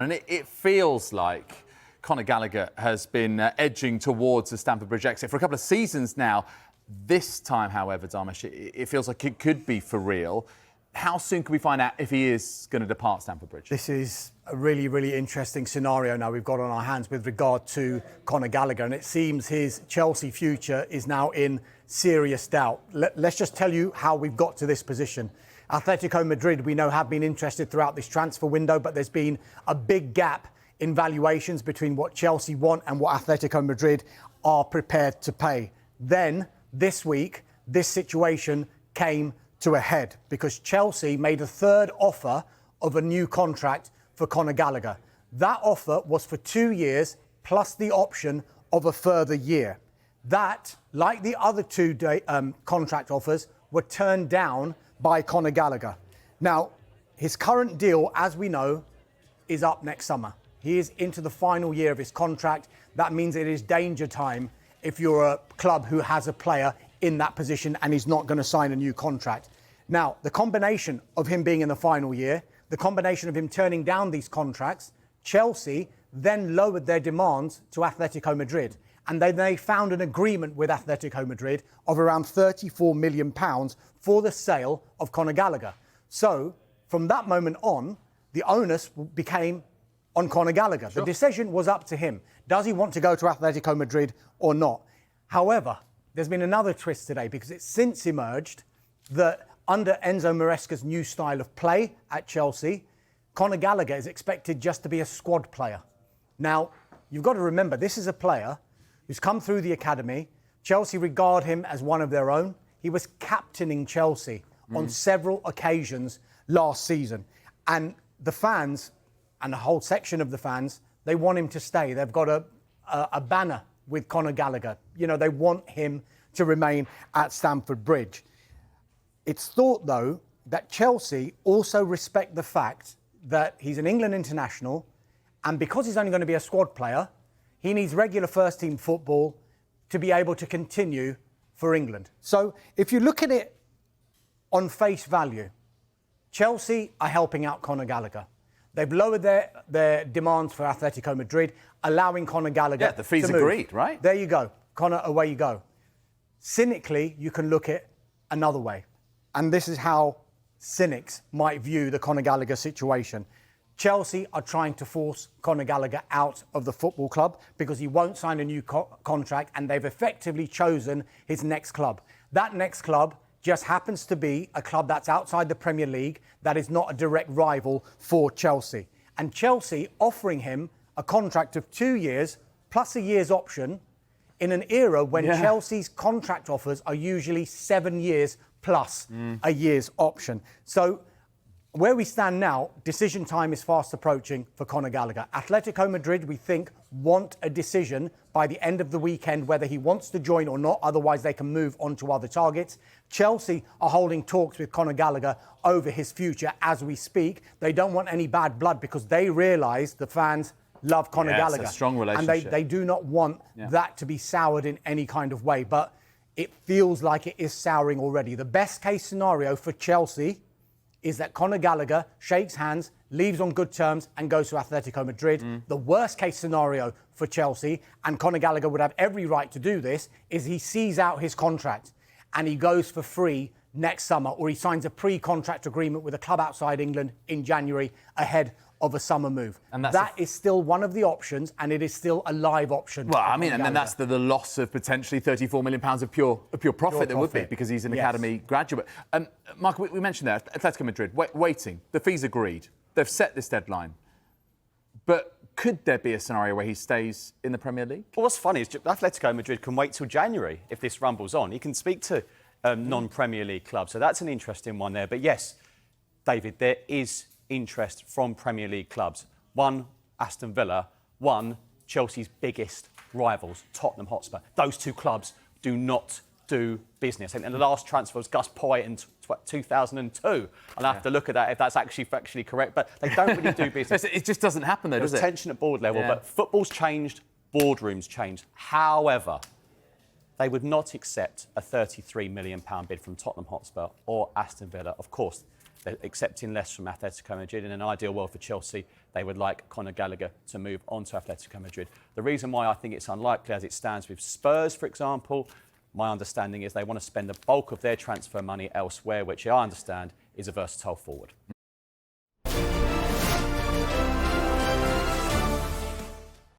And it feels like Conor Gallagher has been edging towards the Stamford Bridge exit for a couple of seasons now. This time, however, Dharmesh, it feels like it could be for real. How soon can we find out if he is going to depart Stamford Bridge? This is a really, really interesting scenario now we've got on our hands with regard to Conor Gallagher, and it seems his Chelsea future is now in serious doubt. Let's just tell you how we've got to this position. Atletico Madrid, we know, have been interested throughout this transfer window, but there's been a big gap in valuations between what Chelsea want and what Atletico Madrid are prepared to pay. Then, this week, this situation came to a head because Chelsea made a third offer of a new contract for Conor Gallagher. That offer was for 2 years plus the option of a further year. That, like the other two contract offers, were turned down by Conor Gallagher. Now, his current deal, as we know, is up next summer. He is into the final year of his contract. That means it is danger time if you're a club who has a player in that position and he's not going to sign a new contract. Now, the combination of him being in the final year, the combination of him turning down these contracts, Chelsea then lowered their demands to Atletico Madrid. And they found an agreement with Atletico Madrid of around £34 million for the sale of Conor Gallagher. So, from that moment on, the onus became on Conor Gallagher. Sure. The decision was up to him. Does he want to go to Atletico Madrid or not? However, there's been another twist today because it's since emerged that under Enzo Maresca's new style of play at Chelsea, Conor Gallagher is expected just to be a squad player. Now, you've got to remember, this is a player who's come through the academy. Chelsea regard him as one of their own. He was captaining Chelsea on several occasions last season. And the fans, and a whole section of the fans, they want him to stay. They've got a banner with Conor Gallagher. You know, they want him to remain at Stamford Bridge. It's thought, though, that Chelsea also respect the fact that he's an England international, and because he's only going to be a squad player, he needs regular first-team football to be able to continue for England. So if you look at it on face value, Chelsea are helping out Conor Gallagher. They've lowered their demands for Atletico Madrid, allowing Conor Gallagher the fees to move. agreed, right? There you go. Conor, away you go. Cynically, you can look at another way. And this is how cynics might view the Conor Gallagher situation. Chelsea are trying to force Conor Gallagher out of the football club because he won't sign a new contract, and they've effectively chosen his next club. That next club just happens to be a club that's outside the Premier League that is not a direct rival for Chelsea. And Chelsea offering him a contract of 2 years plus a year's option in an era when Chelsea's contract offers are usually 7 years plus a year's option. So where we stand now, decision time is fast approaching for Conor Gallagher. Atletico Madrid, we think, want a decision by the end of the weekend whether he wants to join or not. Otherwise, they can move on to other targets. Chelsea are holding talks with Conor Gallagher over his future as we speak. They don't want any bad blood because they realise the fans love Conor Gallagher. It's a strong relationship. And they do not want that to be soured in any kind of way. But it feels like it is souring already. The best case scenario for Chelsea is that Conor Gallagher shakes hands, leaves on good terms and goes to Atletico Madrid. The worst case scenario for Chelsea, and Conor Gallagher would have every right to do this, is he sees out his contract and he goes for free next summer, or he signs a pre-contract agreement with a club outside England in January ahead of a summer move. And that is still one of the options, and it is still a live option. Well, I mean, and then that's the loss of potentially £34 million of pure profit there would be, because he's an academy graduate. Michael, we mentioned there, Atletico Madrid, waiting. The fees agreed. They've set this deadline. But could there be a scenario where he stays in the Premier League? Well, what's funny is Atletico Madrid can wait till January if this rumbles on. He can speak to non-Premier League clubs. So that's an interesting one there. But yes, David, there is interest from Premier League clubs. One, Aston Villa. One, Chelsea's biggest rivals, Tottenham Hotspur. Those two clubs do not do business. And the last transfer was Gus Poyet in 2002. I'll have to look at that if that's actually factually correct. But they don't really do business. It just doesn't happen though, does it? There's tension at board level, but football's changed, boardrooms changed. However, they would not accept a £33 million bid from Tottenham Hotspur or Aston Villa. Of course, They're accepting less from Atletico Madrid. In an ideal world for Chelsea, they would like Conor Gallagher to move on to Atletico Madrid. The reason why I think it's unlikely as it stands with Spurs, for example, my understanding is they want to spend the bulk of their transfer money elsewhere, which I understand is a versatile forward.